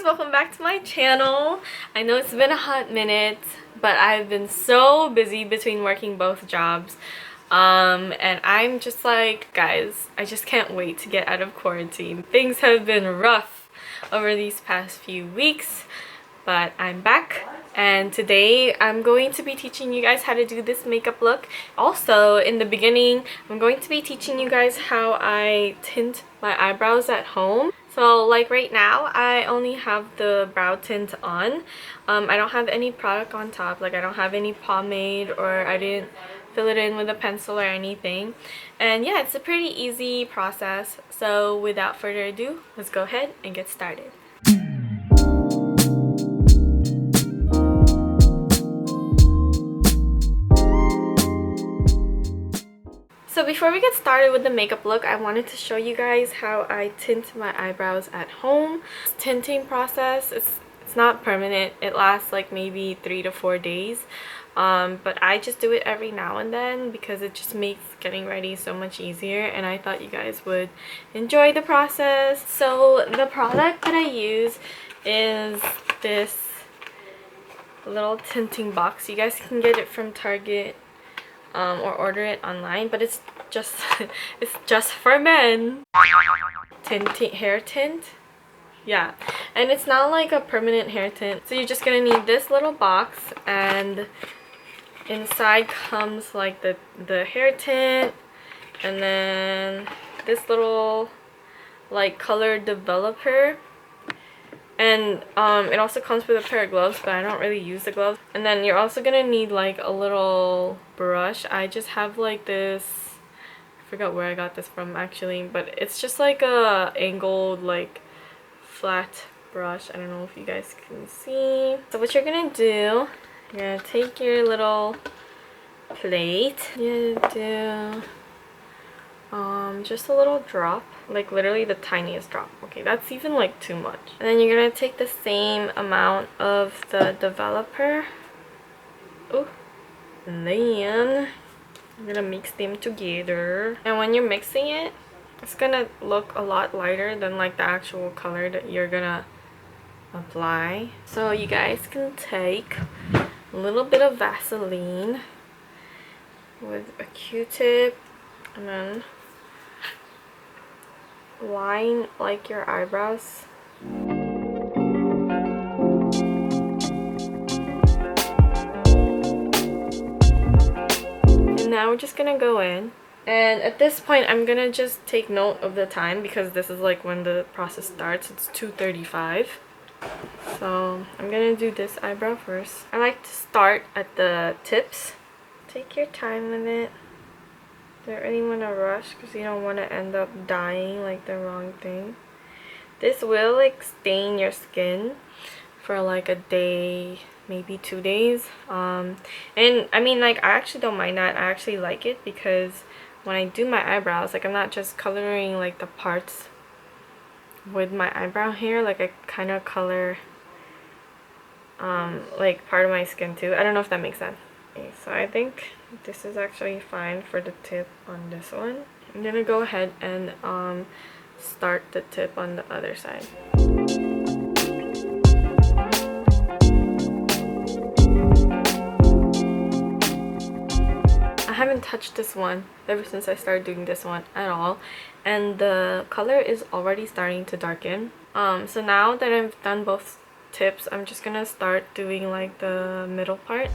welcome back to my channel. I know it's been a hot minute, but I've been so busy between working both jobs. And I'm just like, guys, I just can't wait to get out of quarantine. Things have been rough over these past few weeks, but I'm back. And today I'm going to be teaching you guys how to do this makeup look. Also, in the beginning, I'm going to be teaching you guys how I tint my eyebrows at home. So like right now, I only have the brow tint on. I don't have any product on top, like I don't have any pomade, or I didn't fill it in with a pencil or anything. And yeah, it's a pretty easy process. So without further ado, let's go ahead and get started. So before we get started with the makeup look, I wanted to show you guys how I tint my eyebrows at home. This tinting process, it's not permanent. It lasts like maybe 3 to 4 days. But I just do it every now and then because it just makes getting ready so much easier, and I thought you guys would enjoy the process. So the product that I use is this little tinting box. You guys can get it from Target or order it online, but it's just for men. Hair tint. Yeah, and it's not like a permanent hair tint. So you're just gonna need this little box, and inside comes like the hair tint, and then this little like color developer, and it also comes with a pair of gloves, but I don't really use the gloves. And then you're also gonna need like a little brush. I just have like this, I forgot where I got this from actually, but it's just like a angled like flat brush. I don't know if you guys can see. So what you're gonna do, you're gonna take your little plate, you do just a little drop, like literally the tiniest drop. Okay, that's even like too much. And then you're gonna take the same amount of the developer. Oh, and then I'm gonna mix them together. And when you're mixing it, it's gonna look a lot lighter than like the actual color that you're gonna apply. So you guys can take a little bit of Vaseline with a Q-tip and then line like your eyebrows. And now we're just gonna go in, and at this point I'm gonna just take note of the time because this is like when the process starts. It's 2:35. So I'm gonna do this eyebrow first. I like to start at the tips. Take your time with it. Don't really want to rush because you don't want to end up dyeing like the wrong thing. This will like stain your skin for like a day, maybe 2 days. And I mean, like, I actually don't mind that. I actually like it because when I do my eyebrows, like, I'm not just coloring like the parts with my eyebrow hair, like I kind of color like part of my skin too. I don't know if that makes sense. Okay, so I think this is actually fine for the tip on this one. I'm gonna go ahead and start the tip on the other side. I haven't touched this one ever since I started doing this one at all, and the color is already starting to darken. So now that I've done both tips, I'm just gonna start doing like the middle part.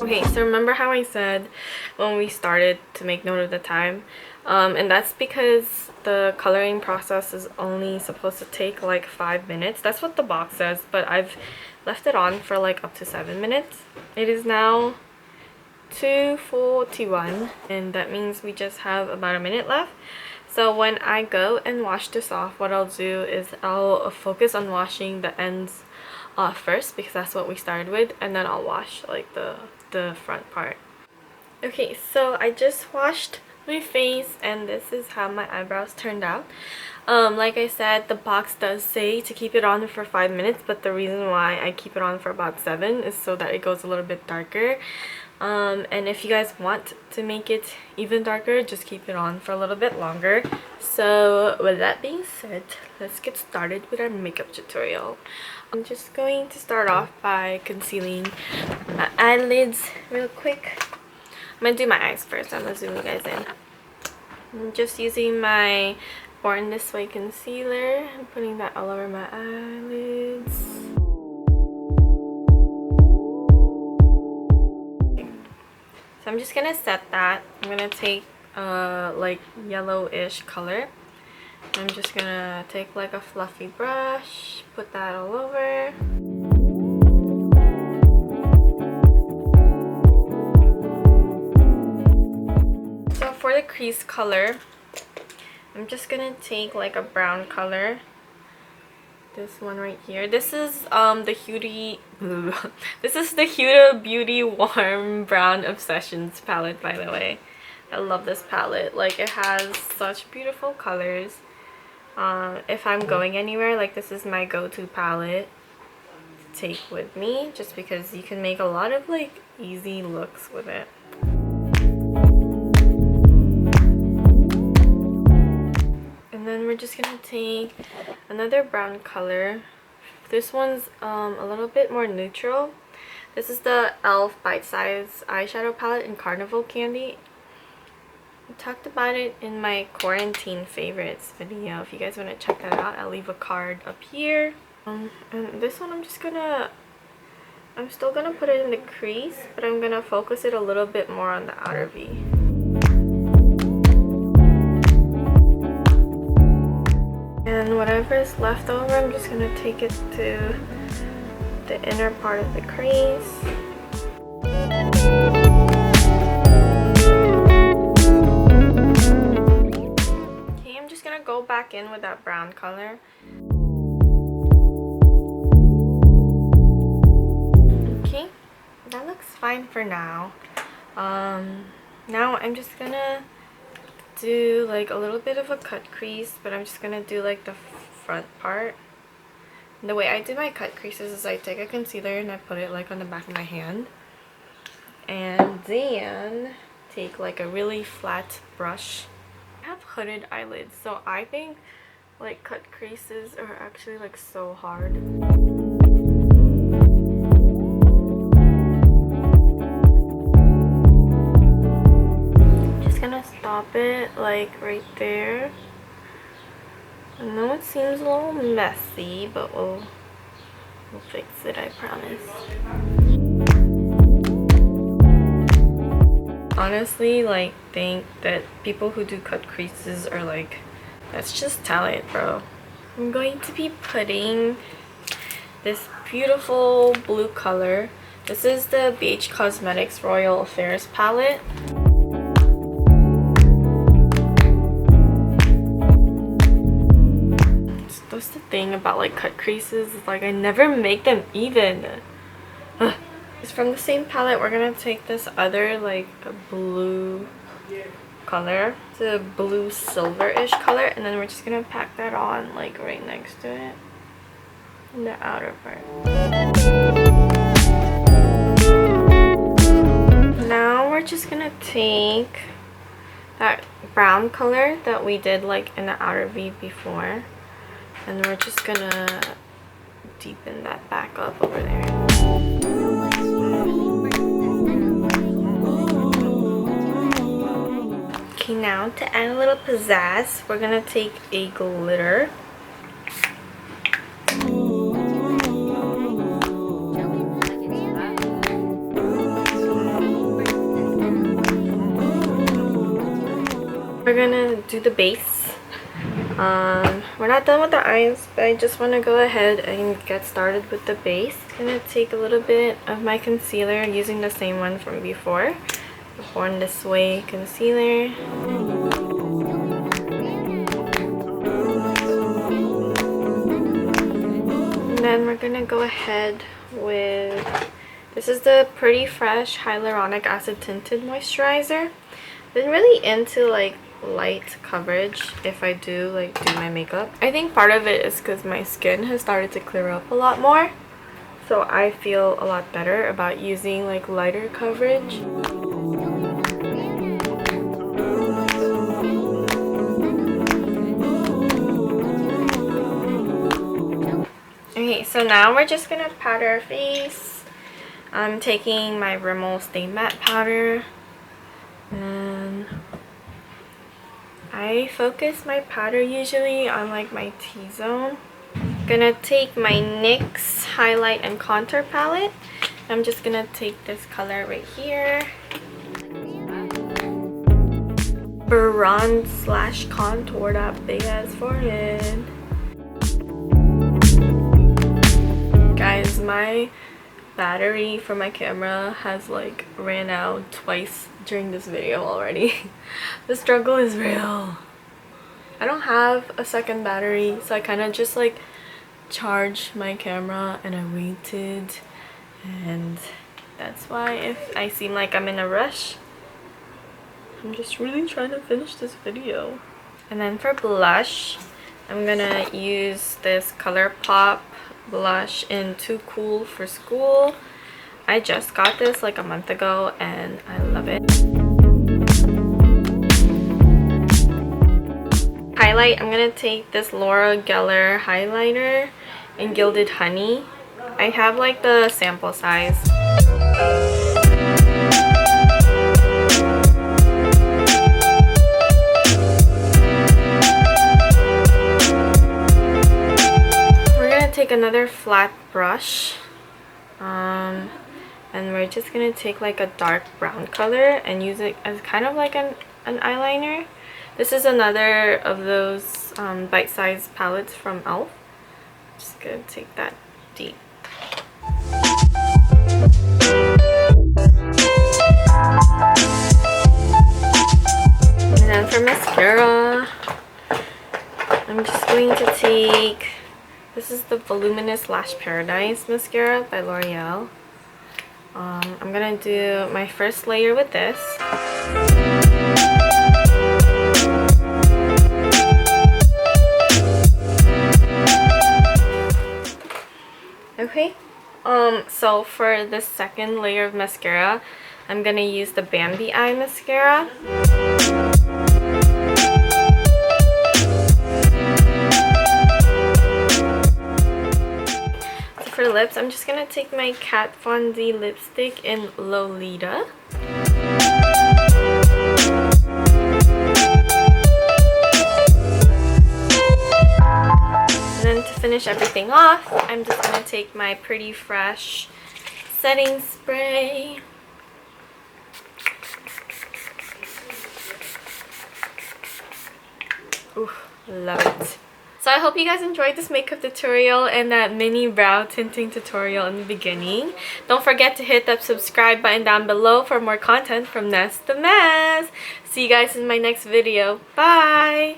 Okay, so remember how I said when we started to make note of the time? And that's because the coloring process is only supposed to take like 5 minutes. That's what the box says, but I've left it on for like up to 7 minutes. It is now 2:41, and that means we just have about a minute left. So when I go and wash this off, what I'll do is I'll focus on washing the ends off first because that's what we started with, and then I'll wash like the front part. Okay, so I just washed my face, and this is how my eyebrows turned out. Like I said, the box does say to keep it on for 5 minutes, but the reason why I keep it on for about 7 is so that it goes a little bit darker. And if you guys want to make it even darker, just keep it on for a little bit longer. So with that being said, let's get started with our makeup tutorial. I'm just going to start off by concealing my eyelids real quick. I'm gonna do my eyes first. I'm gonna zoom you guys in. I'm just using my Born This Way concealer. I'm putting that all over my eyelids. So I'm just gonna set that. I'm gonna take like yellowish color. I'm just gonna take like a fluffy brush, put that all over. So for the crease color, I'm just gonna take like a brown color. This one right here. This is the Huda Beauty Warm Brown Obsessions palette, by the way. I love this palette. Like, it has such beautiful colors. If I'm going anywhere, like, this is my go-to palette to take with me, just because you can make a lot of like easy looks with it. And then we're just gonna take another brown color. This one's a little bit more neutral. This is the e.l.f. Bite Size eyeshadow palette in Carnival Candy. I talked about it in my quarantine favorites video. If you guys want to check that out, I'll leave a card up here. And this one I'm still gonna put it in the crease, but I'm gonna focus it a little bit more on the outer V. And whatever is left over, I'm just gonna take it to the inner part of the crease. Okay, I'm just gonna go back in with that brown color. Okay, that looks fine for now. Now I'm just gonna do like a little bit of a cut crease, but I'm just gonna do like the front part. And the way I do my cut creases is I take a concealer and I put it like on the back of my hand, and then take like a really flat brush. I have hooded eyelids, so I think like cut creases are actually like so hard. Gonna stop it like right there. I know it seems a little messy, but we'll fix it, I promise. Honestly, like, think that people who do cut creases are like, that's just talent, bro. I'm going to be putting this beautiful blue color. This is the BH Cosmetics Royal Affairs palette. That's the thing about like cut creases, is like I never make them even. Ugh. It's from the same palette. We're gonna take this other like a blue color. It's a blue silver-ish color, and then we're just gonna pack that on like right next to it in the outer part. Now we're just gonna take that brown color that we did like in the outer V before, and we're just gonna deepen that back up over there. Okay, now to add a little pizzazz, we're gonna take a glitter. We're gonna do the base. We're not done with the eyes, but I just want to go ahead and get started with the base. I'm gonna take a little bit of my concealer using the same one from before, the Born This Way concealer. And then we're gonna go ahead with, this is the Pretty Fresh Hyaluronic Acid Tinted Moisturizer. Been really into like light coverage if I do my makeup. I think part of it is because my skin has started to clear up a lot more, so I feel a lot better about using like lighter coverage. Okay, so now we're just gonna powder our face. I'm taking my Rimmel Stay Matte powder, and I focus my powder usually on like my T-zone. Gonna take my NYX highlight and contour palette. I'm just gonna take this color right here, bronze slash contour that big ass forehead. Guys, my battery for my camera has like ran out twice during this video already. The struggle is real. I don't have a second battery, so I kind of just like charged my camera and I waited, and that's why if I seem like I'm in a rush, I'm just really trying to finish this video. And then for blush, I'm gonna use this ColourPop blush in Too Cool for School. I just got this like a month ago and I love it. Highlight, I'm gonna take this Laura Geller highlighter in Gilded Honey. I have like the sample size. Take another flat brush, and we're just gonna take like a dark brown color and use it as kind of like an eyeliner. This is another of those bite-sized palettes from e.l.f. Just gonna take that deep. And then for mascara, I'm just going to take, this is the Voluminous Lash Paradise mascara by L'Oreal. I'm gonna do my first layer with this. Okay. So for the second layer of mascara, I'm gonna use the Bambi Eye mascara. For lips, I'm just gonna take my Kat Von D lipstick in Lolita. And then to finish everything off, I'm just gonna take my Pretty Fresh setting spray. Ooh, love it. So I hope you guys enjoyed this makeup tutorial and that mini brow tinting tutorial in the beginning. Don't forget to hit that subscribe button down below for more content from Ness the Mess. See you guys in my next video. Bye!